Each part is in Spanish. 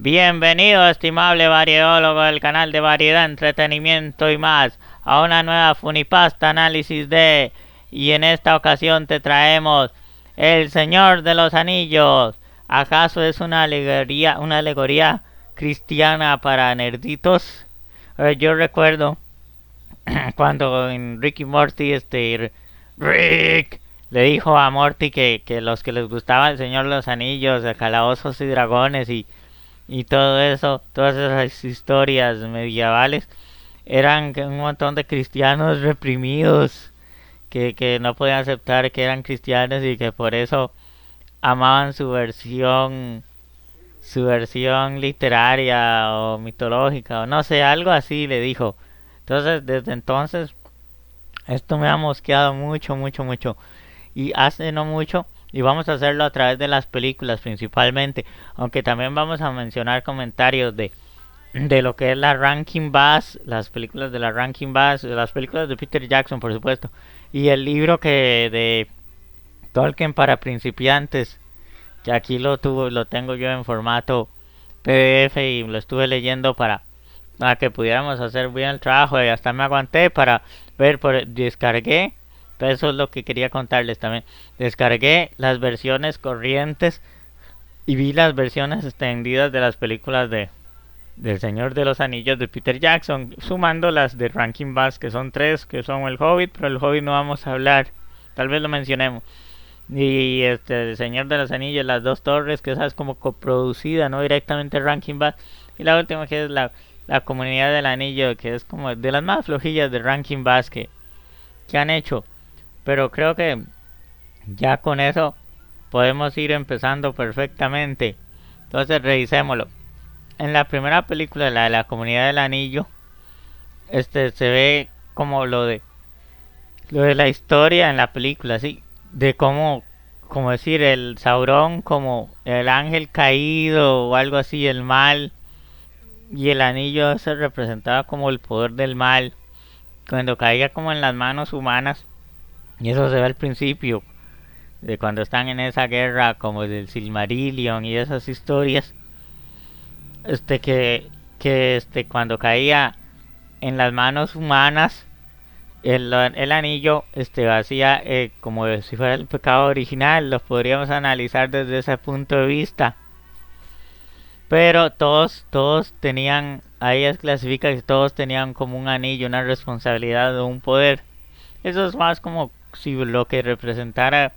Bienvenido, estimable variedólogo del canal de variedad, entretenimiento y más, a una nueva funipasta análisis de... Y en esta ocasión te traemos El Señor de los Anillos. ¿Acaso es una alegoría cristiana para nerditos? Yo recuerdo cuando en Rick y Morty, Rick le dijo a Morty que los que les gustaba El Señor de los Anillos, de Calabozos y Dragones y todo eso, todas esas historias medievales, eran un montón de cristianos reprimidos que no podían aceptar que eran cristianos y que por eso amaban su versión literaria o mitológica o no sé, algo así le dijo. Entonces, desde entonces, esto me ha mosqueado mucho, mucho, mucho. Y hace no mucho, y vamos a hacerlo a través de las películas principalmente, aunque también vamos a mencionar comentarios de lo que es la Rankin Bass, las películas de la Rankin Bass, las películas de Peter Jackson, por supuesto, y el libro que de Tolkien para principiantes, que aquí lo tengo yo en formato PDF y lo estuve leyendo para que pudiéramos hacer bien el trabajo y hasta me aguanté para ver, descargué, eso es lo que quería contarles también, descargué las versiones corrientes y vi las versiones extendidas de las películas del Señor de los Anillos de Peter Jackson, sumando las de Rankin Bass, que son tres, que son El Hobbit, pero El Hobbit no vamos a hablar, tal vez lo mencionemos. Y El Señor de los Anillos, Las Dos Torres, que esa es como coproducida, no directamente Rankin Bass. Y la última que es la Comunidad del Anillo, que es como de las más flojillas de Rankin Bass que han hecho. Pero creo que ya con eso podemos ir empezando perfectamente. Entonces revisémoslo. En la primera película, la de la Comunidad del Anillo, se ve como lo de la historia en la película, sí, de cómo, como decir, el Sauron como el ángel caído o algo así, el mal, y el anillo se representaba como el poder del mal, cuando caía como en las manos humanas, y eso se ve al principio, de cuando están en esa guerra como del Silmarillion y esas historias, cuando caía en las manos humanas, el anillo hacía como si fuera el pecado original, lo podríamos analizar desde ese punto de vista. Pero todos tenían, ahí es clasifica que todos tenían como un anillo, una responsabilidad o un poder. Eso es más como si lo que representara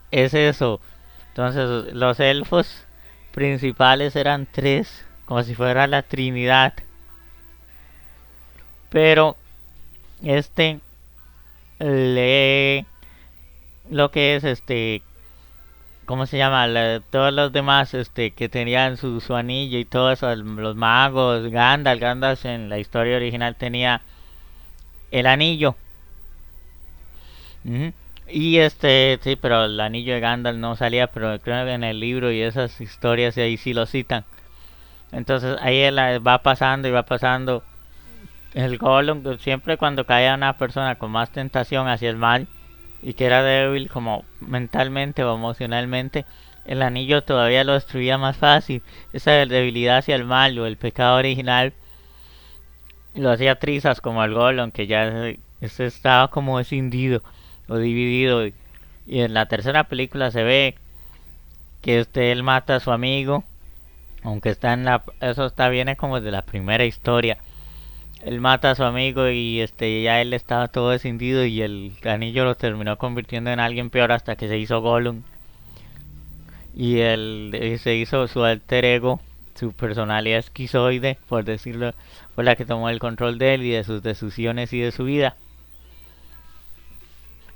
es eso. Entonces los elfos principales eran tres, como si fuera la Trinidad. Pero este lee lo que es ¿cómo se llama? Todos los demás que tenían su anillo y todo eso, los magos, Gandalf en la historia original tenía el anillo. Ujú. Y sí, pero el anillo de Gandalf no salía, pero creo que en el libro y esas historias ahí sí lo citan. Entonces ahí él va pasando y va pasando el Gollum, siempre cuando caía una persona con más tentación hacia el mal y que era débil como mentalmente o emocionalmente, el anillo todavía lo destruía más fácil. Esa debilidad hacia el mal o el pecado original lo hacía trizas como el Gollum, que ya estaba como escindido o dividido. Y en la tercera película se ve que él mata a su amigo, aunque está eso está viene como de la primera historia. Él mata a su amigo y ya él estaba todo escindido y el anillo lo terminó convirtiendo en alguien peor hasta que se hizo Gollum. Y él se hizo su alter ego, su personalidad esquizoide, por decirlo, fue la que tomó el control de él y de sus decisiones y de su vida.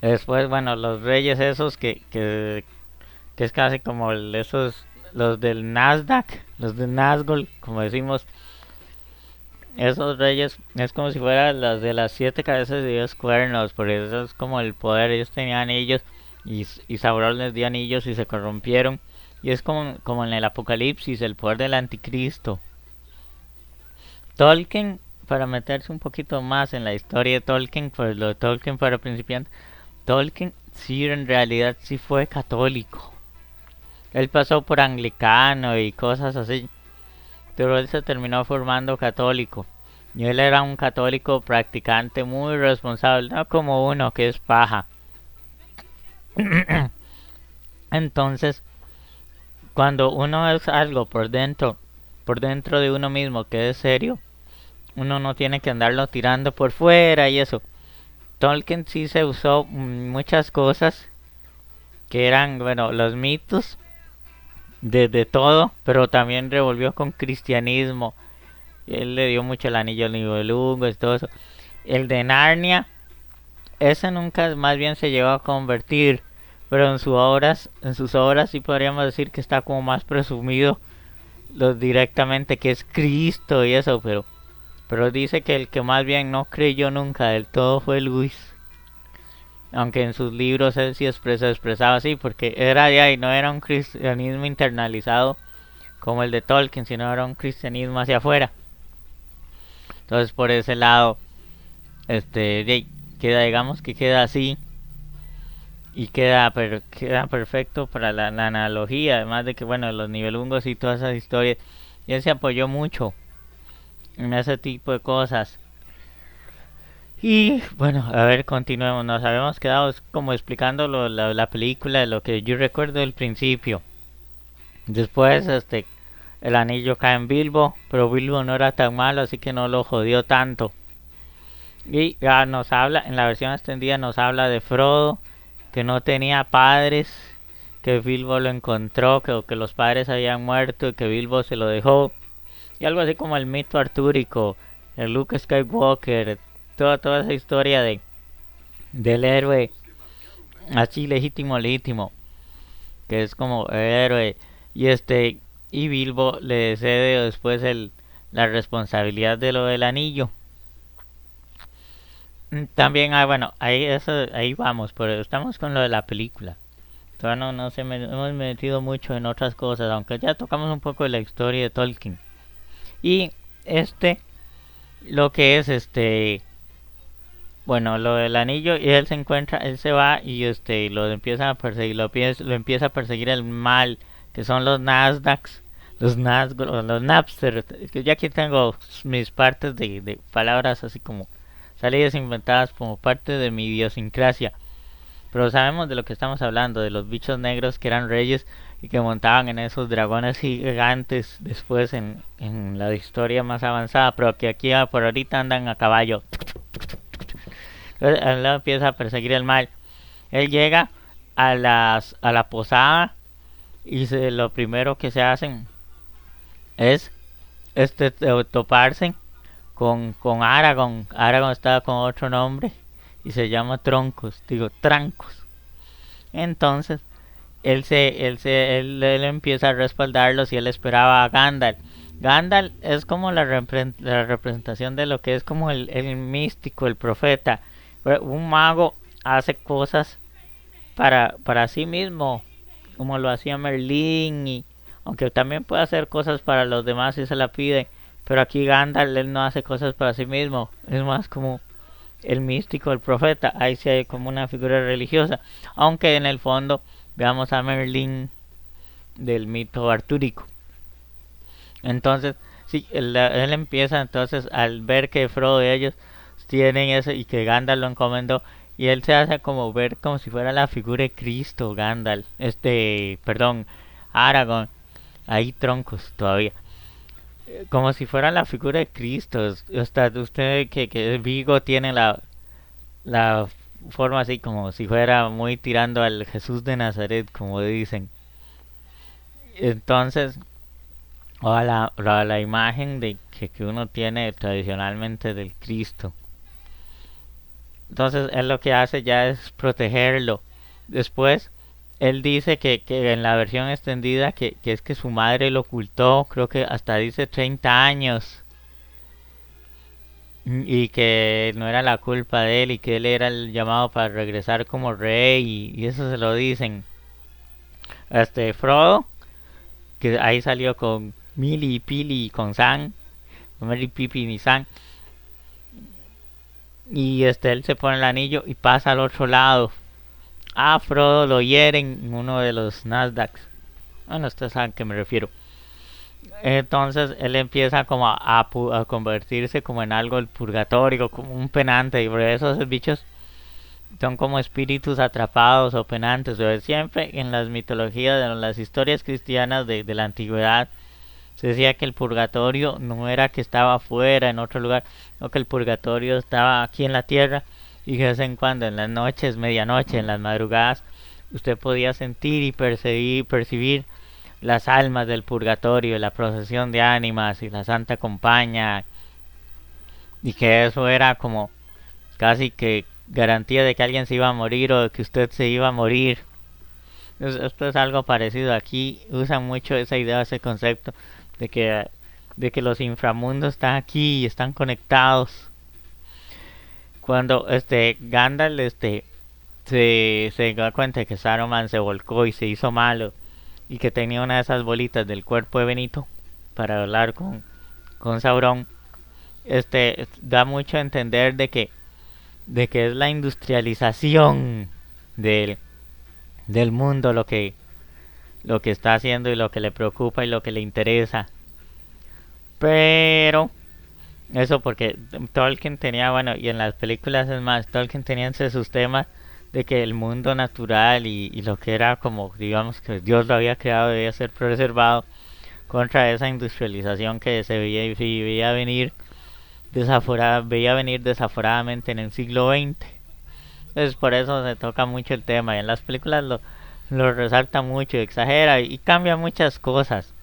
Después, bueno, los reyes esos que es casi como los del Nasdaq, los de Nazgûl, como decimos, esos reyes es como si fueran las de las siete cabezas de 10 cuernos, porque eso es como el poder, ellos tenían anillos y Sauron les dio anillos y se corrompieron. Y es como en el Apocalipsis, el poder del anticristo. Tolkien, para meterse un poquito más en la historia de Tolkien, pues lo de Tolkien para principiantes, Tolkien sí en realidad sí fue católico. Él pasó por anglicano y cosas así, pero él se terminó formando católico. Y él era un católico practicante muy responsable, no como uno que es paja. Entonces, cuando uno es algo por dentro de uno mismo que es serio, uno no tiene que andarlo tirando por fuera y eso. Tolkien sí se usó muchas cosas que eran, bueno, los mitos de todo, pero también revolvió con cristianismo. Él le dio mucho el anillo al Nibelungo y todo eso. El de Narnia, ese nunca más bien se llegó a convertir, pero en sus obras sí podríamos decir que está como más presumido directamente que es Cristo y eso, pero dice que el que más bien no creyó nunca del todo fue Luis. Aunque en sus libros él sí expresaba así, porque era de ahí, no era un cristianismo internalizado como el de Tolkien, sino era un cristianismo hacia afuera. Entonces por ese lado, queda, digamos que queda así y queda perfecto para la analogía, además de que bueno, los nivelungos y todas esas historias, y él se apoyó mucho en ese tipo de cosas. Y bueno, a ver, continuemos. Nos habíamos quedado como explicando la película, lo que yo recuerdo del principio. Después, el anillo cae en Bilbo, pero Bilbo no era tan malo, así que no lo jodió tanto. Y ya nos habla, en la versión extendida nos habla de Frodo, que no tenía padres, que Bilbo lo encontró, que los padres habían muerto y que Bilbo se lo dejó. Y algo así como el mito artúrico, el Luke Skywalker, toda esa historia del héroe así legítimo, que es como el héroe. Y y Bilbo le cede después la responsabilidad de lo del anillo. También, bueno, ahí vamos, pero estamos con lo de la película. Todavía no, no se me, hemos metido mucho en otras cosas, aunque ya tocamos un poco de la historia de Tolkien. Y lo que es bueno, lo del anillo, y él se encuentra, él se va y lo empieza a perseguir, lo empieza a perseguir el mal, que son los Nasdaqs, los Napster, que ya aquí tengo mis partes de palabras así como salidas inventadas como parte de mi idiosincrasia. Pero sabemos de lo que estamos hablando, de los bichos negros que eran reyes y que montaban en esos dragones gigantes después en la historia más avanzada, pero que aquí por ahorita andan a caballo. Entonces él empieza a perseguir el mal. Él llega a la posada y lo primero que se hacen es toparse con Aragorn. Aragorn estaba con otro nombre y se llama Troncos, digo Trancos. Entonces él empieza a respaldarlos y él esperaba a Gandalf. Gandalf es como la representación de lo que es como el místico, el profeta. Un mago hace cosas para sí mismo, como lo hacía Merlín, y aunque también puede hacer cosas para los demás si se la pide, pero aquí Gandalf él no hace cosas para sí mismo, es más como el místico, el profeta, ahí sí hay como una figura religiosa, aunque en el fondo veamos a Merlín del mito artúrico. Entonces, sí, él empieza entonces al ver que Frodo y ellos tienen eso y que Gandalf lo encomendó y él se hace como ver como si fuera la figura de Cristo, Gandalf, perdón, Aragorn, ahí troncos todavía, como si fuera la figura de Cristo. Hasta usted que Vigo tiene la forma así como si fuera muy tirando al Jesús de Nazaret, como dicen. Entonces, o a la imagen que uno tiene tradicionalmente del Cristo. Entonces él lo que hace ya es protegerlo. Después él dice que en la versión extendida que es que su madre lo ocultó, creo que hasta dice 30 años. Y que no era la culpa de él y que él era el llamado para regresar como rey y eso se lo dicen. Frodo, que ahí salió con Mili, Pili y con Sam, con Merry, Pippin y Sam. Y él se pone el anillo y pasa al otro lado. A Frodo lo hieren en uno de los Nasdaqs. Bueno, ustedes saben a qué me refiero. Entonces él empieza como a convertirse como en algo del purgatorio, como un penante, y por eso esos bichos son como espíritus atrapados o penantes. Pero siempre en las mitologías, en las historias cristianas de la antigüedad, se decía que el purgatorio no era que estaba afuera en otro lugar, sino que el purgatorio estaba aquí en la tierra y que de vez en cuando en las noches, medianoche, en las madrugadas, usted podía sentir y percibir las almas del purgatorio, la procesión de ánimas y la Santa Compañía, y que eso era como casi que garantía de que alguien se iba a morir o de que usted se iba a morir. Esto es algo parecido. Aquí usan mucho esa idea, ese concepto de que, de que los inframundos están aquí y están conectados. Cuando Gandalf se da cuenta de que Saruman se volcó y se hizo malo y que tenía una de esas bolitas del cuerpo de Benito para hablar con Sauron, da mucho a entender de que es la industrialización del, del mundo lo que está haciendo y lo que le preocupa y lo que le interesa. Pero eso porque Tolkien tenía, bueno, y en las películas es más, Tolkien tenía entre sus temas de que el mundo natural y lo que era como, digamos, que Dios lo había creado debía ser preservado contra esa industrialización que veía venir veía venir desaforadamente en el siglo XX. Entonces por eso se toca mucho el tema y en las películas lo resalta mucho, exagera y cambia muchas cosas.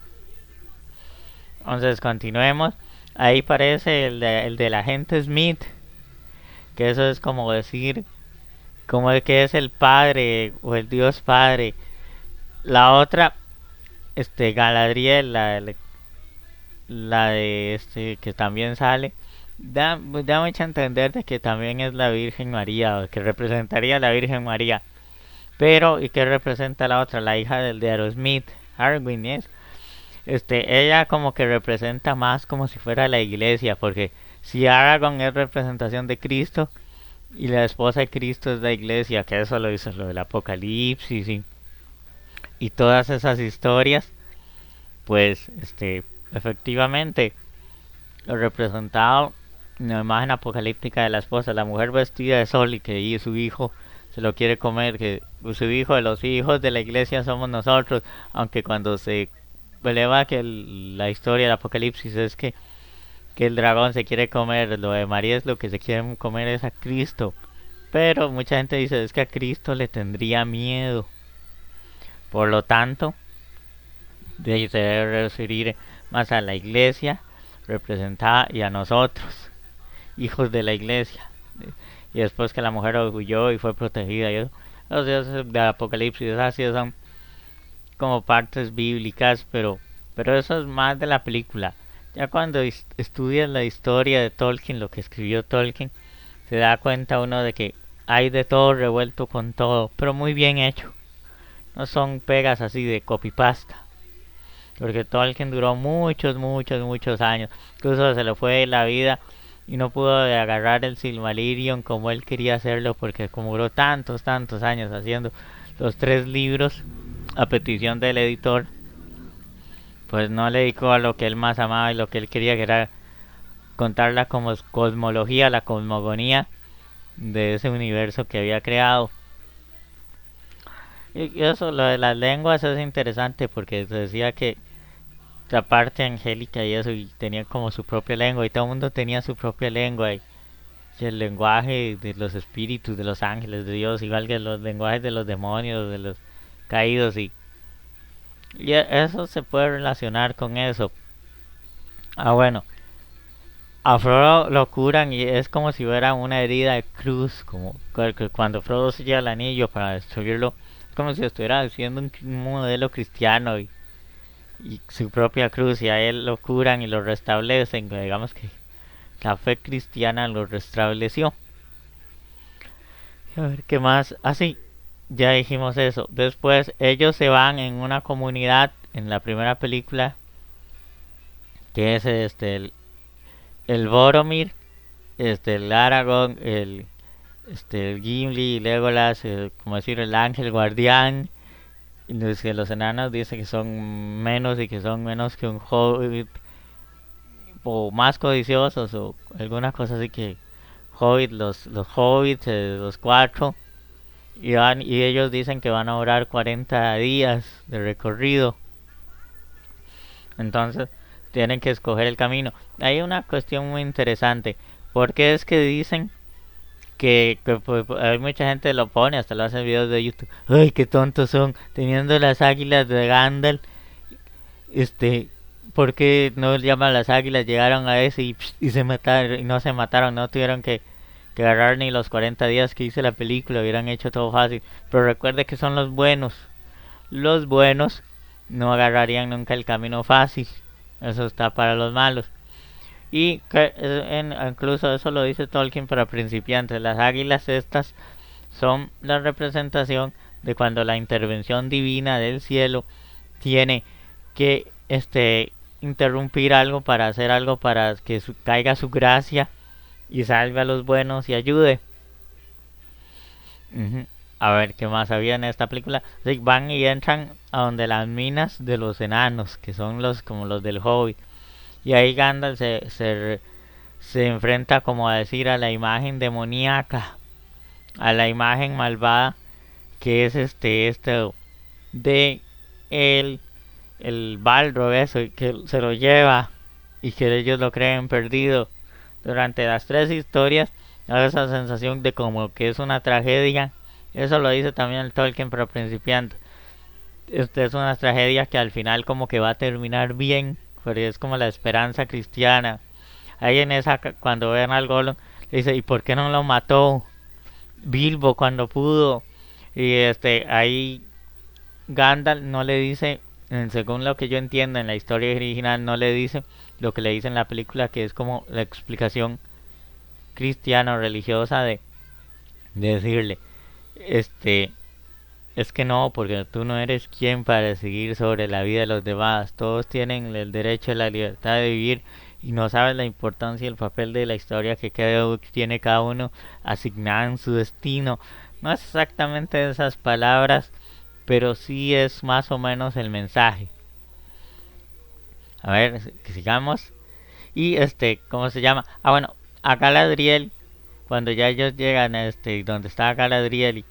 Entonces continuemos. Ahí parece el del agente Smith, que eso es como decir, como el que es el padre o el dios padre. La otra, Galadriel, la de que también sale, da mucho a entender de que también es la Virgen María, o que representaría a la Virgen María. Pero, ¿y qué representa la otra? La hija del de Aerosmith, Arwen, ¿es? Ella como que representa más como si fuera la iglesia, porque si Aragorn es representación de Cristo y la esposa de Cristo es la iglesia, que eso lo dice lo del Apocalipsis y todas esas historias, pues efectivamente lo representado en la imagen apocalíptica de la esposa, la mujer vestida de sol y que y su hijo se lo quiere comer, que su hijo de los hijos de la iglesia somos nosotros, aunque cuando se eleva que la historia del apocalipsis es que el dragón se quiere comer, lo de María es lo que se quiere comer es a Cristo, pero mucha gente dice es que a Cristo le tendría miedo, por lo tanto se debe referir más a la iglesia representada y a nosotros, hijos de la iglesia. Y después que la mujer huyó y fue protegida. Y eso, los dioses de Apocalipsis así son como partes bíblicas, pero eso es más de la película. Ya cuando estudias la historia de Tolkien, lo que escribió Tolkien, se da cuenta uno de que hay de todo revuelto con todo, pero muy bien hecho. No son pegas así de copypasta. Porque Tolkien duró muchos años. Incluso se le fue la vida y no pudo agarrar el Silmarillion como él quería hacerlo porque como duró tantos años haciendo los 3 libros a petición del editor, pues no le dedicó a lo que él más amaba y lo que él quería, que era contar la cosmología, la cosmogonía de ese universo que había creado. Y eso, lo de las lenguas es interesante porque se decía que la parte angélica y eso, y tenía como su propia lengua, y todo el mundo tenía su propia lengua, y el lenguaje de los espíritus, de los ángeles, de Dios, igual que los lenguajes de los demonios, de los caídos, y eso se puede relacionar con eso. Ah, bueno, a Frodo lo curan y es como si fuera una herida de cruz, como cuando Frodo se lleva el anillo para destruirlo, es como si estuviera haciendo un modelo cristiano y su propia cruz, y a él lo curan y lo restablecen, digamos que la fe cristiana lo restableció. A ver qué más. Así, ya dijimos eso. Después ellos se van en una comunidad en la primera película, que es el Boromir, el Aragorn, el Gimli, Legolas, como decir, el ángel guardián, Y los enanos dicen que son menos y que son menos que un hobbit o más codiciosos o alguna cosa así que hobbit, los hobbits, los cuatro, y ellos dicen que van a orar 40 días de recorrido. Entonces tienen que escoger el camino. Hay una cuestión muy interesante. Porque es que dicen que pues, hay mucha gente lo pone, hasta lo hace en videos de YouTube. Ay, qué tontos son, teniendo las águilas de Gandalf. Este, ¿por qué no llaman las águilas? Llegaron a ese y se mataron, y no se mataron, no tuvieron que agarrar ni los 40 días que hice la película, hubieran hecho todo fácil. Pero recuerde que son los buenos. Los buenos no agarrarían nunca el camino fácil. Eso está para los malos. Y incluso eso lo dice Tolkien para principiantes. Las águilas estas son la representación de cuando la intervención divina del cielo tiene que interrumpir algo para hacer algo para que caiga su gracia y salve a los buenos y ayude. Uh-huh. A ver qué más había en esta película. Sí, van y entran a donde las minas de los enanos, que son los como los del Hobbit. Y ahí Gandalf se enfrenta, como a decir, a la imagen demoníaca, a la imagen malvada que es de el Balrog, eso, y que se lo lleva y que ellos lo creen perdido. Durante las tres historias da esa sensación de como que es una tragedia. Eso lo dice también el Tolkien para principiantes. Es una tragedia que al final como que va a terminar bien, porque es como la esperanza cristiana. Ahí en esa, cuando ven al Gollum, le dice, ¿y por qué no lo mató Bilbo cuando pudo? Y ahí Gandalf no le dice, según lo que yo entiendo en la historia original, no le dice lo que le dice en la película, que es como la explicación cristiana o religiosa de decirle, es que no, porque tú no eres quien para decidir sobre la vida de los demás. Todos tienen el derecho a la libertad de vivir y no sabes la importancia y el papel de la historia que tiene cada uno asignada en su destino. No es exactamente esas palabras, pero sí es más o menos el mensaje. A ver, que sigamos. Y ¿cómo se llama? Ah, bueno, a Galadriel, cuando ya ellos llegan donde está Galadriel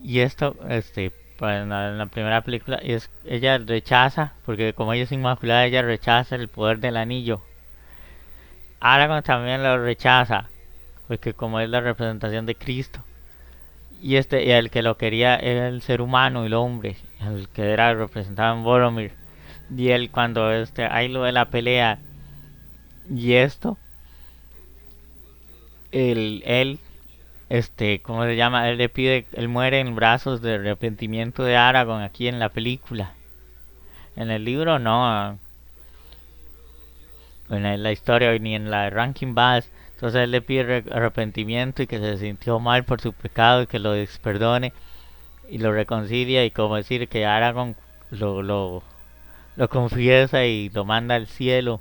y esto, pues, en la primera película, ella rechaza, porque como ella es inmaculada, ella rechaza el poder del anillo. Aragorn también lo rechaza, porque como es la representación de Cristo. Y el que lo quería era el ser humano, el hombre, el que era representado en Boromir. Y él cuando ahí lo de la pelea y esto, él ¿cómo se llama? Él le pide, él muere en brazos de arrepentimiento de Aragorn aquí en la película. En el libro no, en la historia ni en la de Rankin Bass. Entonces él le pide arrepentimiento y que se sintió mal por su pecado y que lo perdone y lo reconcilia y como decir que Aragorn lo confiesa y lo manda al cielo.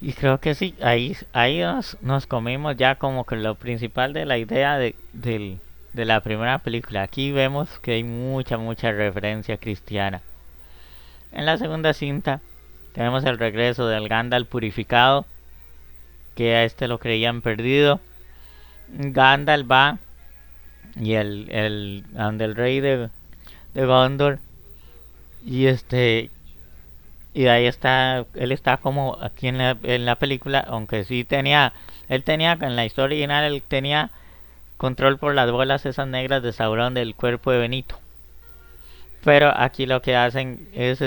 Y creo que sí, ahí nos comimos ya como que lo principal de la idea de la primera película. Aquí vemos que hay mucha referencia cristiana. En la segunda cinta tenemos el regreso del Gandalf purificado, que a lo creían perdido. Gandalf va y donde el rey de Gondor y y ahí está, él está como aquí en la película, aunque sí él tenía en la historia original, él tenía control por las bolas esas negras de Sauron del cuerpo de Benito. Pero aquí lo que hacen es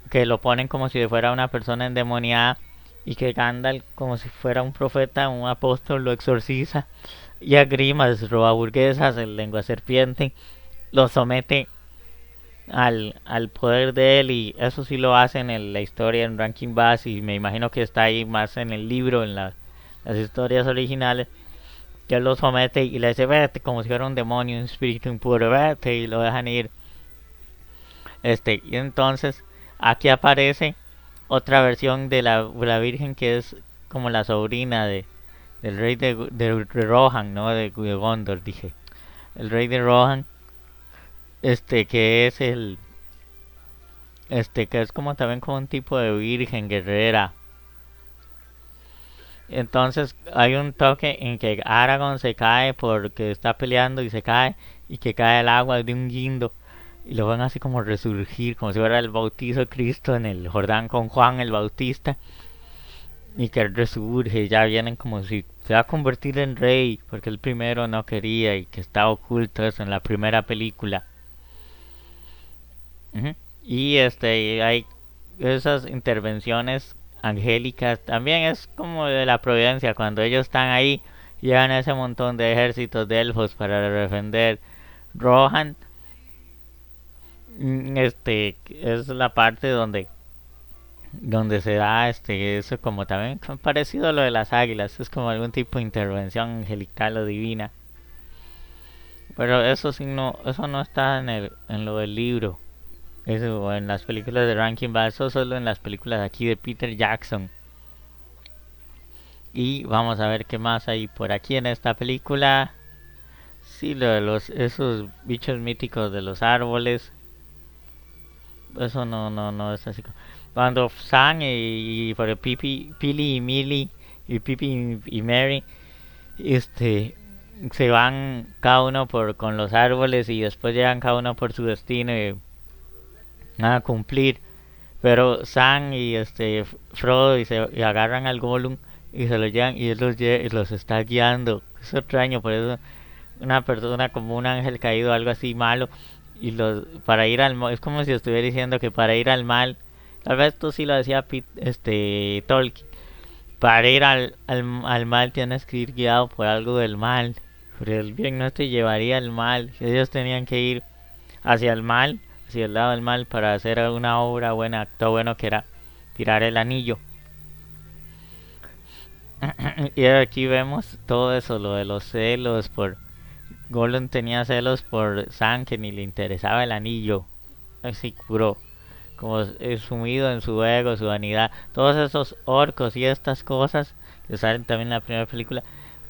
que lo ponen como si fuera una persona endemoniada y que Gandalf como si fuera un profeta, un apóstol, lo exorciza y a Grimas, robaburguesas, el lengua serpiente, lo somete al poder de él y eso sí lo hacen en la historia en Rankin Bass y me imagino que está ahí más en el libro, en las historias originales, que él lo somete y le dice vete como si fuera un demonio, un espíritu impuro, vete y lo dejan ir. Y entonces aquí aparece otra versión de la Virgen que es como la sobrina del rey de Rohan, ¿no? De Gondor, dije. El rey de Rohan que es que es como también como un tipo de virgen guerrera. Entonces hay un toque en que Aragorn se cae porque está peleando y se cae y que cae el agua de un guindo y lo van así como resurgir, como si fuera el bautizo de Cristo en el Jordán con Juan el Bautista y que él resurge, ya vienen como si se va a convertir en rey porque el primero no quería y que está oculto eso en la primera película. Ujú. Y hay esas intervenciones angélicas, también es como de la providencia, cuando ellos están ahí, llegan ese montón de ejércitos de elfos para defender Rohan. Es la parte donde se da eso como también parecido a lo de las águilas, es como algún tipo de intervención angelical o divina. Pero eso sí eso no está en lo del libro. Eso en las películas de Rankin Bass, eso solo en las películas aquí de Peter Jackson. Y vamos a ver qué más hay por aquí en esta película. Sí, lo de esos bichos míticos de los árboles. Eso no es así. Cuando Sam y por Pipi, Pili y Millie y Pipi y Mary, este, se van cada uno con los árboles y después llegan cada uno por su destino y a cumplir. Pero Sam y Frodo y agarran al Gollum y se lo llevan y él y los está guiando. Es extraño, por eso una persona como un ángel caído, algo así malo, y para ir al mal, es como si estuviera diciendo que para ir al mal, tal vez esto sí lo decía Tolkien, para ir al mal tienes que ir guiado por algo del mal, pero el bien no te llevaría al mal, ellos tenían que ir hacia el mal, hacia el lado del mal para hacer una obra buena, acto bueno que era tirar el anillo. Y aquí vemos todo eso, lo de los celos por Gollum tenía celos por Sam que ni le interesaba el anillo, así puro, como sumido en su ego, su vanidad, todos esos orcos y estas cosas que salen también en la primera película,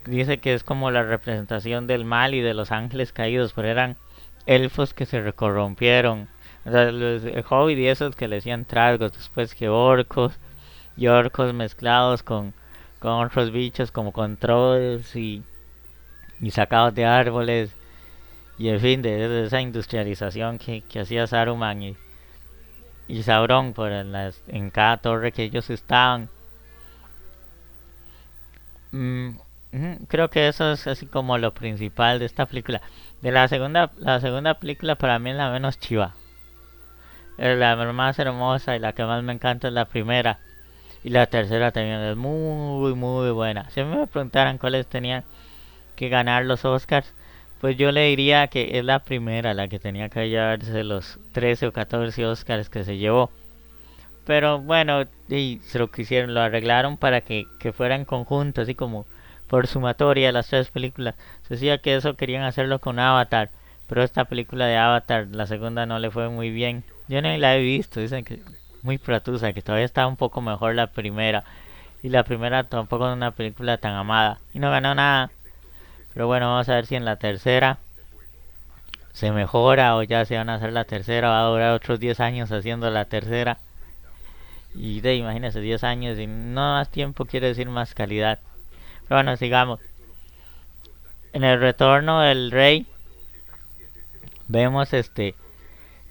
dice que es como la representación del mal y de los ángeles caídos, pero eran elfos que se corrompieron. O sea, el Hobbit y esos que le decían trasgos, después que orcos y orcos mezclados con otros bichos como con trolls y sacados de árboles y en fin de esa industrialización que hacía Saruman y Sauron en cada torre que ellos estaban. Mm, creo que eso es así como lo principal de esta película. De la segunda película para mí es la menos chiva. La más hermosa y la que más me encanta es la primera. Y la tercera también es muy, muy buena. Si me preguntaran cuáles tenían que ganar los Oscars, pues yo le diría que es la primera la que tenía que llevarse los 13 o 14 Oscars que se llevó. Pero bueno, y se lo quisieron, lo arreglaron para que fuera en conjunto, así como por sumatoria las tres películas. Se decía que eso querían hacerlo con Avatar, pero esta película de Avatar, la segunda no le fue muy bien. Yo no la he visto, dicen que muy pratusa, que todavía está un poco mejor la primera. Y la primera tampoco es una película tan amada. Y no ganó nada. Pero bueno, vamos a ver si en la tercera se mejora o ya se van a hacer la tercera. Va a durar otros 10 años haciendo la tercera. Y de imagínense 10 años y no más tiempo quiere decir más calidad. Pero bueno, sigamos. En el retorno del rey vemos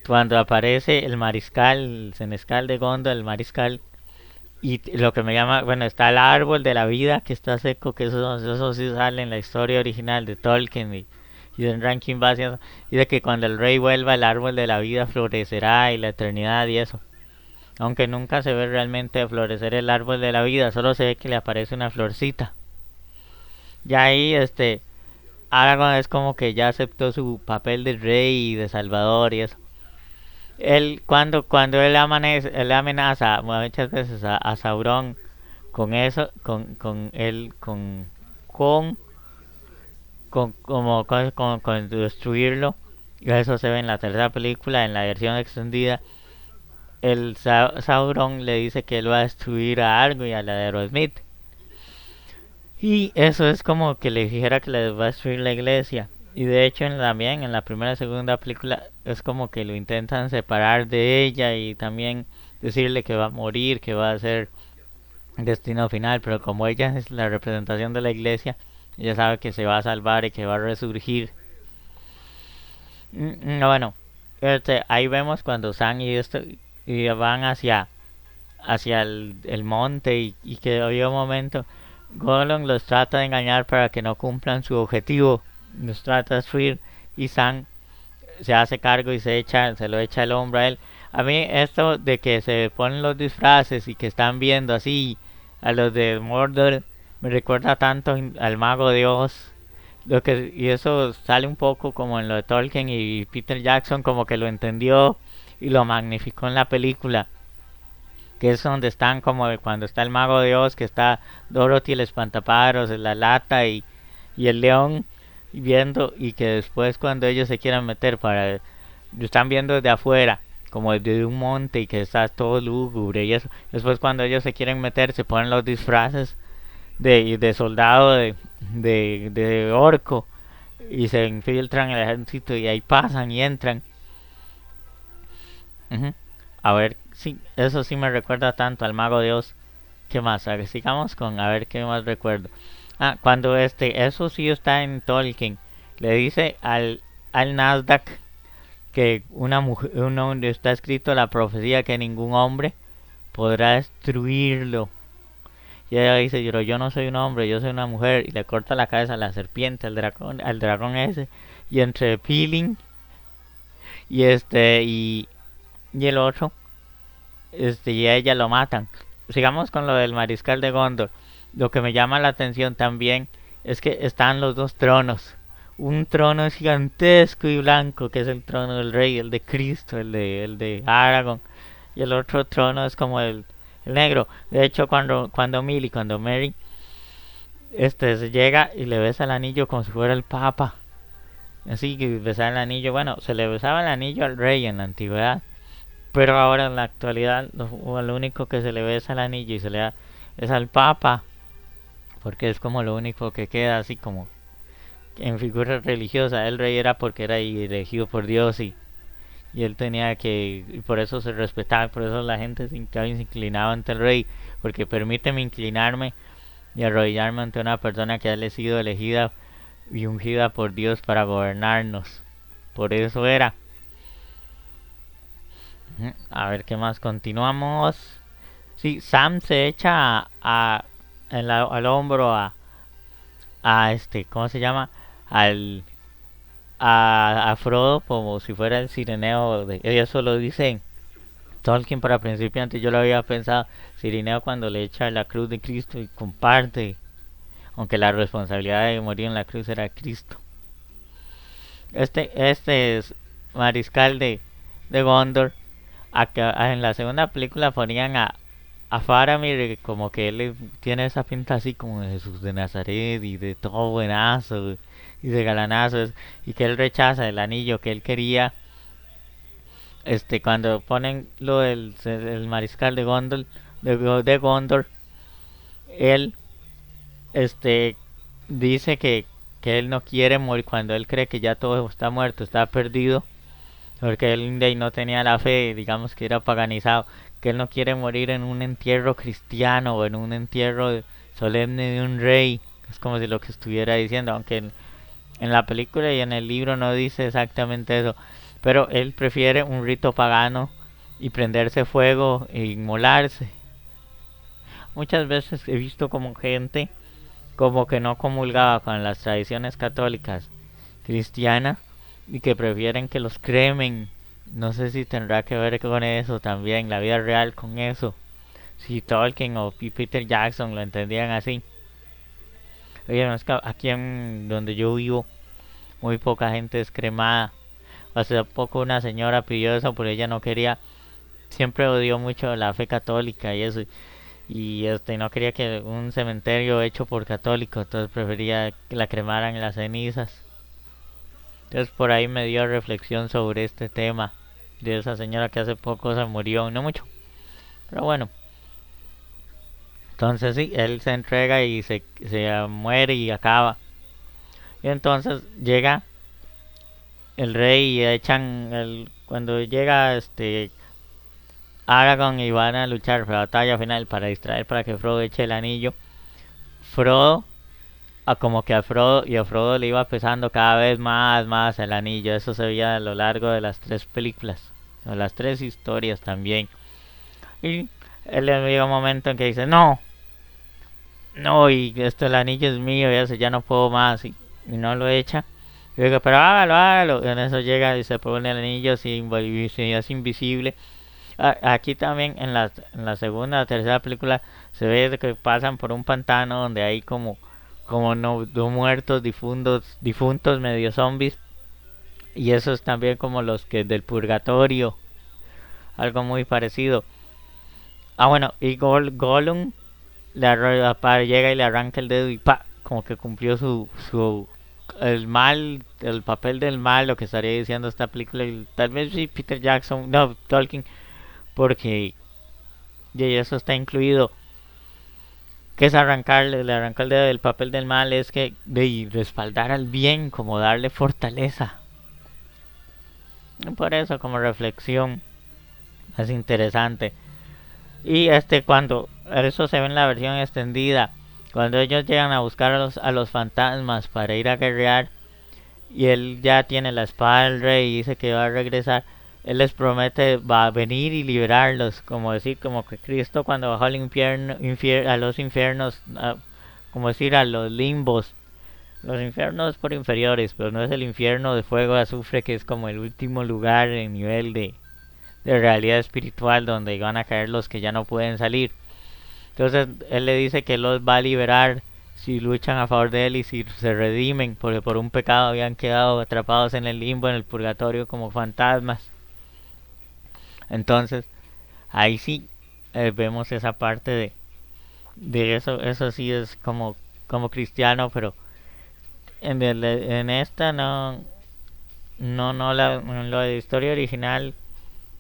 cuando aparece el mariscal, el senescal de Gondo, el mariscal. Y lo que me llama, bueno, está el árbol de la vida que está seco, que eso sí sale en la historia original de Tolkien y de Rankin Bass y de que cuando el rey vuelva el árbol de la vida florecerá y la eternidad y eso. Aunque nunca se ve realmente florecer el árbol de la vida, solo se ve que le aparece una florcita. Ya ahí Aragorn es como que ya aceptó su papel de rey y de salvador y eso. Él cuando él amenaza muchas veces a Sauron con eso, con él, con, con destruirlo. Y eso se ve en la tercera película, en la versión extendida. Sauron le dice que él va a destruir a Argo y a la de Aerosmith. Y eso es como que le dijera que les va a destruir la iglesia. Y de hecho también en la primera y segunda película es como que lo intentan separar de ella y también decirle que va a morir, que va a ser destino final, pero como ella es la representación de la iglesia, ella sabe que se va a salvar y que va a resurgir. Bueno, ahí vemos cuando Sam y esto y van hacia el monte y que había un momento Gollum los trata de engañar para que no cumplan su objetivo, los trata de destruir y Sam se hace cargo y se lo echa el hombro a él. A mí esto de que se ponen los disfraces y que están viendo así a los de Mordor me recuerda tanto al Mago de Oz. Y eso sale un poco como en lo de Tolkien y Peter Jackson como que lo entendió y lo magnificó en la película. Que es donde están como cuando está el Mago de Oz, que está Dorothy el espantapájaros, la lata y el león viendo y que después cuando ellos se quieran meter para están viendo desde afuera como desde un monte y que está todo lúgubre y eso después cuando ellos se quieren meter se ponen los disfraces de soldado de orco y se infiltran en el ejército y ahí pasan y entran. Uh-huh. A ver, sí, eso sí me recuerda tanto al Mago de Oz. ¿Qué más? A ver, sigamos con a ver qué más recuerdo. Cuando eso sí está en Tolkien, le dice al Nasdaq que una mujer, está escrito la profecía que ningún hombre podrá destruirlo. Y ella dice, yo no soy un hombre, yo soy una mujer. Y le corta la cabeza a la serpiente, al dragón ese. Y entre Peeling y y el otro, y a ella lo matan. Sigamos con lo del mariscal de Gondor. Lo que me llama la atención también es que están los dos tronos. Un trono gigantesco y blanco, que es el trono del rey, el de Cristo, el de Aragorn. Y el otro trono es como el negro. De hecho, cuando Mary se llega y le besa el anillo como si fuera el Papa. Así que besar el anillo, bueno, se le besaba el anillo al rey en la antigüedad. Pero ahora en la actualidad lo único que se le besa el anillo y se le da es al Papa. Porque es como lo único que queda así como en figura religiosa. El rey era porque era elegido por Dios y él tenía que, y por eso se respetaba, por eso la gente se inclinaba ante el rey, porque permíteme inclinarme y arrodillarme ante una persona que ha sido elegida y ungida por Dios para gobernarnos. Por eso era. A ver qué más, continuamos. Sí, Sam se echa al hombro ¿cómo se llama? Al a Frodo como si fuera el Cireneo eso lo dice Tolkien para principiantes, yo lo había pensado, Cireneo cuando le echa la cruz de Cristo y comparte, aunque la responsabilidad de morir en la cruz era Cristo. Este es mariscal de Gondor, en la segunda película ponían a Faramir como que él tiene esa pinta así como de Jesús de Nazaret y de todo buenazo y de galanazos y que él rechaza el anillo que él quería. Cuando ponen lo del el mariscal de Gondor, él este dice que él no quiere morir cuando él cree que ya todo está muerto, está perdido, porque él no tenía la fe, digamos que era paganizado, que él no quiere morir en un entierro cristiano o en un entierro solemne de un rey. Es como si lo que estuviera diciendo, aunque en la película y en el libro no dice exactamente eso, pero él prefiere un rito pagano y prenderse fuego e inmolarse. Muchas veces he visto como gente como que no comulgaba con las tradiciones católicas cristianas y que prefieren que los cremen. No sé si tendrá que ver con eso también, la vida real con eso. Si Tolkien o Peter Jackson lo entendían así. Oye, no es que aquí en donde yo vivo, muy poca gente es cremada. Hace poco una señora pidió eso, pero ella no quería. Siempre odió mucho la fe católica y eso. Y no quería que un cementerio hecho por católicos, entonces prefería que la cremaran en las cenizas. Entonces por ahí me dio reflexión sobre este tema de esa señora que hace poco se murió, no mucho, pero bueno. Entonces sí, él se entrega y se muere y acaba. Y entonces llega el rey echan cuando llega Aragorn y van a luchar la batalla final para distraer para que Frodo eche el anillo. Frodo como que a Frodo le iba pesando cada vez más el anillo. Eso se veía a lo largo de las tres películas, o las tres historias también. Y él llega un momento en que dice, no, no, y el anillo es mío, ya no puedo más, y no lo echa. Y digo, pero hágalo, hágalo. Y en eso llega y se pone el anillo, se hace invisible. Aquí también en la segunda o tercera película se ve que pasan por un pantano donde hay como no muertos, difuntos medio zombies. Y esos también como los que del purgatorio, algo muy parecido. Bueno, y Gollum llega y le arranca el dedo y pa, como que cumplió el mal, el papel del mal, lo que estaría diciendo esta película. Y tal vez sí Peter Jackson, no, Tolkien, porque y eso está incluido. Que es le arrancar el dedo del papel del mal, es que de respaldar al bien, como darle fortaleza. Por eso como reflexión es interesante. Y cuando eso se ve en la versión extendida, cuando ellos llegan a buscar a los fantasmas para ir a guerrear, y él ya tiene la espada del rey y dice que va a regresar, él les promete va a venir y liberarlos, como decir, como que Cristo cuando bajó al infierno, a los infiernos, como decir, a los limbos, los infiernos por inferiores, pero no es el infierno de fuego de azufre que es como el último lugar en nivel de realidad espiritual donde van a caer los que ya no pueden salir. Entonces él le dice que los va a liberar si luchan a favor de él y si se redimen, porque por un pecado habían quedado atrapados en el limbo, en el purgatorio como fantasmas. Entonces ahí sí vemos esa parte de eso sí es como cristiano, pero en esta en lo de historia original,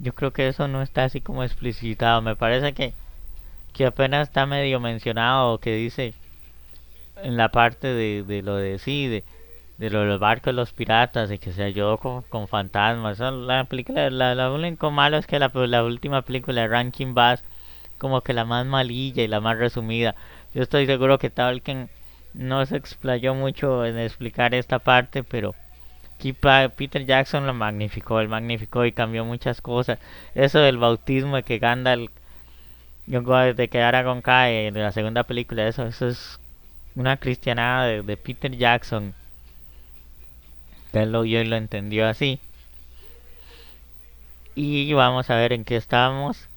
yo creo que eso no está así como explicitado. Me parece que apenas está medio mencionado, que dice en la parte de lo de sí, de lo de los barcos de los piratas, de que se ayudó con fantasmas. La película, la único malo es que la última película de Rankin Bass, como que la más malilla y la más resumida. Yo estoy seguro que Tolkien no se explayó mucho en explicar esta parte, pero aquí Peter Jackson lo magnificó, él magnificó y cambió muchas cosas. Eso del bautismo de que Gandalf, de que Aragorn cae en la segunda película, eso es una cristianada de Peter Jackson. Que él lo vio y lo entendió así. Y vamos a ver en qué estamos.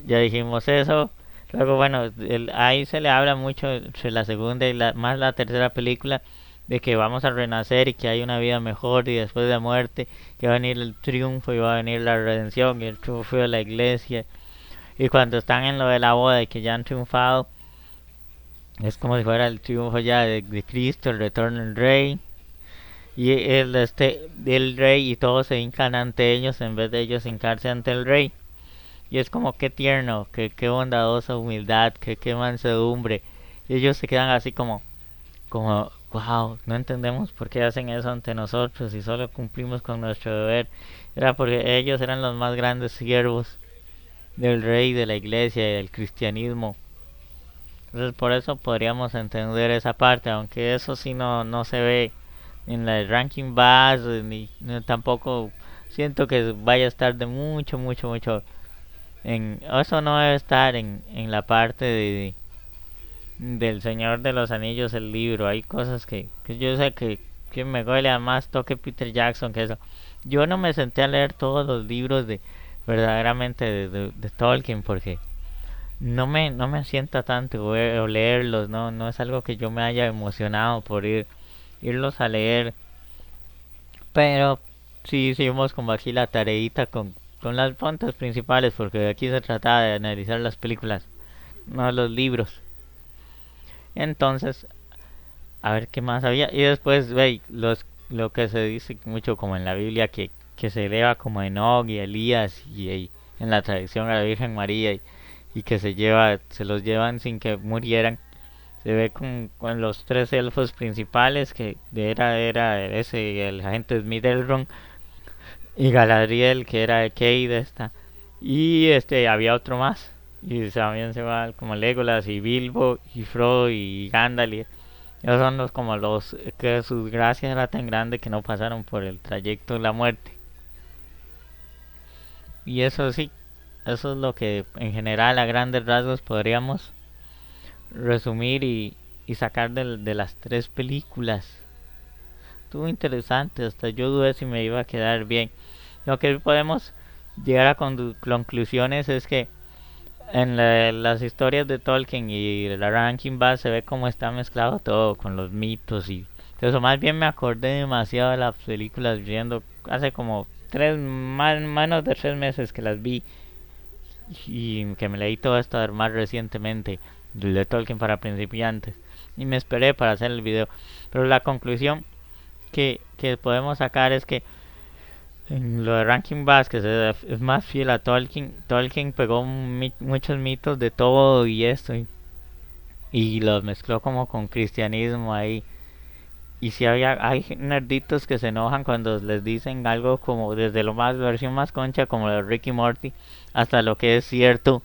Ya dijimos eso. Luego, bueno, ahí se le habla mucho entre la segunda y más la tercera película de que vamos a renacer y que hay una vida mejor y después de la muerte, que va a venir el triunfo y va a venir la redención y el triunfo de la iglesia. Y cuando están en lo de la boda y que ya han triunfado, es como si fuera el triunfo ya de Cristo, el retorno del rey. Y del rey y todos se hincan ante ellos en vez de ellos hincarse ante el rey. Y es como qué tierno, qué bondadosa humildad, qué mansedumbre. Y ellos se quedan así como, wow, no entendemos por qué hacen eso ante nosotros y solo cumplimos con nuestro deber. Era porque ellos eran los más grandes siervos del rey, de la iglesia y del cristianismo. Entonces por eso podríamos entender esa parte, aunque eso sí no se ve en la ranking Bass, ni tampoco siento que vaya a estar de mucho eso no debe estar en la parte del Señor de los Anillos, el libro. Hay cosas que yo sé que me huele a más toque Peter Jackson que eso. Yo no me senté a leer todos los libros de verdaderamente de Tolkien porque no me asienta tanto o leerlos, no es algo que yo me haya emocionado por irlos a leer. Pero sí hicimos como aquí la tareita con las puntas principales, porque de aquí se trataba de analizar las películas, no los libros. Entonces, a ver qué más había. Y después, ve, lo que se dice mucho como en la Biblia, que se eleva como Enoch y Elías, y en la tradición a la Virgen María, y que se los llevan sin que murieran. Se ve con los tres elfos principales, que era ese, el agente Smith Elrond, y Galadriel, que era de Cade esta, y había otro más, y también se va como Legolas y Bilbo y Frodo y Gandalf. Esos son los como los que sus gracias era tan grande que no pasaron por el trayecto de la muerte. Y eso sí, eso es lo que en general a grandes rasgos podríamos resumir y sacar de las tres películas. Estuvo interesante, hasta yo dudé si me iba a quedar bien. Lo que podemos llegar a conclusiones es que en las historias de Tolkien y la Rankin Bass se ve como está mezclado todo con los mitos y eso. Más bien me acordé demasiado de las películas viendo hace como menos de 3 meses que las vi y que me leí todo esto más recientemente de Tolkien para principiantes y me esperé para hacer el video. Pero la conclusión que podemos sacar es que en lo de Rankin Bass, que es más fiel a Tolkien, Tolkien pegó muchos mitos de todo y esto y los mezcló como con cristianismo ahí. Y si hay nerditos que se enojan cuando les dicen algo como desde lo más versión más concha como lo de Ricky Morty hasta lo que es cierto,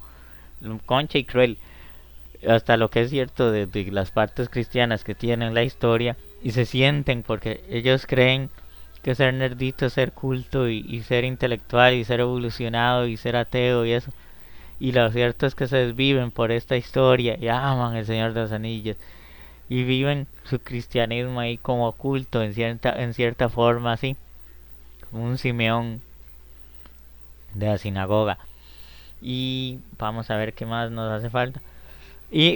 concha y cruel, hasta lo que es cierto de las partes cristianas que tienen la historia y se sienten porque ellos creen que ser nerdito es ser culto y ser intelectual y ser evolucionado y ser ateo y eso. Y lo cierto es que se desviven por esta historia y aman el Señor de los Anillos y viven su cristianismo ahí como culto en cierta forma así, como un Simeón de la sinagoga. Y vamos a ver qué más nos hace falta.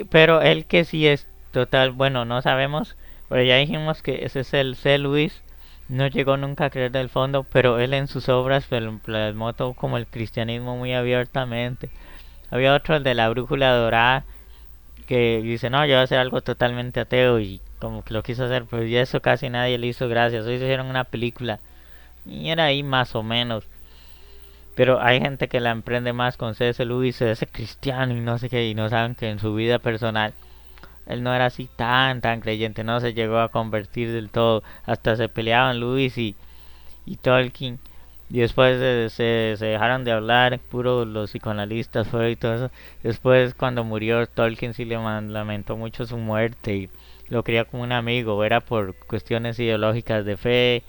Pero él que sí es total, bueno, no sabemos, pero ya dijimos que ese es el C. Luis, no llegó nunca a creer del fondo, pero él en sus obras plasmó todo como el cristianismo muy abiertamente. Había otro, el de la brújula dorada, que dice, no, yo voy a hacer algo totalmente ateo y como que lo quiso hacer, pero ya eso casi nadie le hizo gracias. Hoy se hicieron una película y era ahí más o menos. Pero hay gente que la emprende más con C.S. Lewis, ese cristiano y no sé qué, y no saben que en su vida personal él no era así tan creyente, no se llegó a convertir del todo, hasta se peleaban Lewis y Tolkien, y después se dejaron de hablar, puro los psicoanalistas fueron y todo eso. Después cuando murió Tolkien sí le lamentó mucho su muerte y lo quería como un amigo, era por cuestiones ideológicas de fe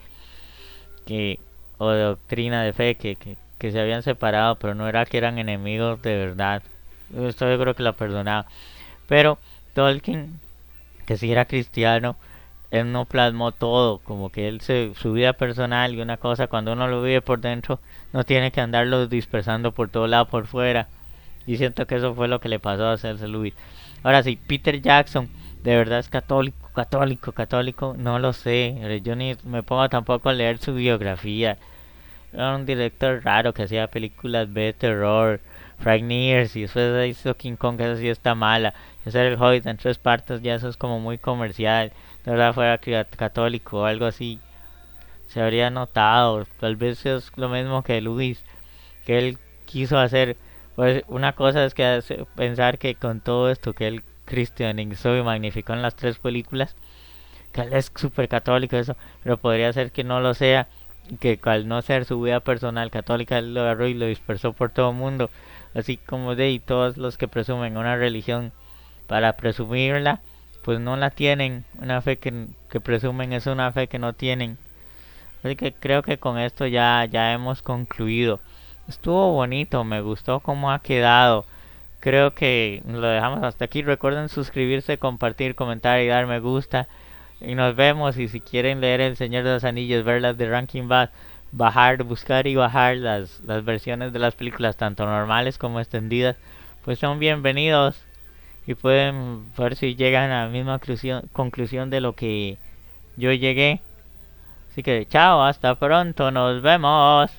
que o de doctrina de fe que se habían separado, pero no era que eran enemigos de verdad. Esto yo creo que lo perdonaba. Pero Tolkien, que si era cristiano, él no plasmó todo, como que su vida personal y una cosa, cuando uno lo vive por dentro, no tiene que andarlo dispersando por todo lado por fuera. Y siento que eso fue lo que le pasó a C.S. Lewis. Ahora sí, Peter Jackson, ¿de verdad es católico? No lo sé. Yo ni me pongo tampoco a leer su biografía. Era un director raro que hacía películas de terror, Frightneers, y después hizo King Kong, que eso sí está mala. Hacer el Hobbit en 3 partes, ya eso es como muy comercial. De verdad fuera católico o algo así, se habría notado. Tal vez es lo mismo que Luis, que él quiso hacer. Pues una cosa es que pensar que con todo esto que él cristianizó y magnificó en las 3 películas, que él es súper católico eso, pero podría ser que no lo sea, que al no ser su vida personal católica él lo agarró y lo dispersó por todo el mundo, así como de y todos los que presumen una religión para presumirla, pues no la tienen, una fe que presumen es una fe que no tienen. Así que creo que con esto ya hemos concluido. Estuvo bonito, me gustó cómo ha quedado. Creo que lo dejamos hasta aquí. Recuerden suscribirse, compartir, comentar y dar me gusta. Y nos vemos. Y si quieren leer El Señor de los Anillos, ver las de Rankin Bass, buscar y bajar las versiones de las películas, tanto normales como extendidas, pues son bienvenidos. Y pueden ver si llegan a la misma conclusión de lo que yo llegué. Así que chao, hasta pronto, nos vemos.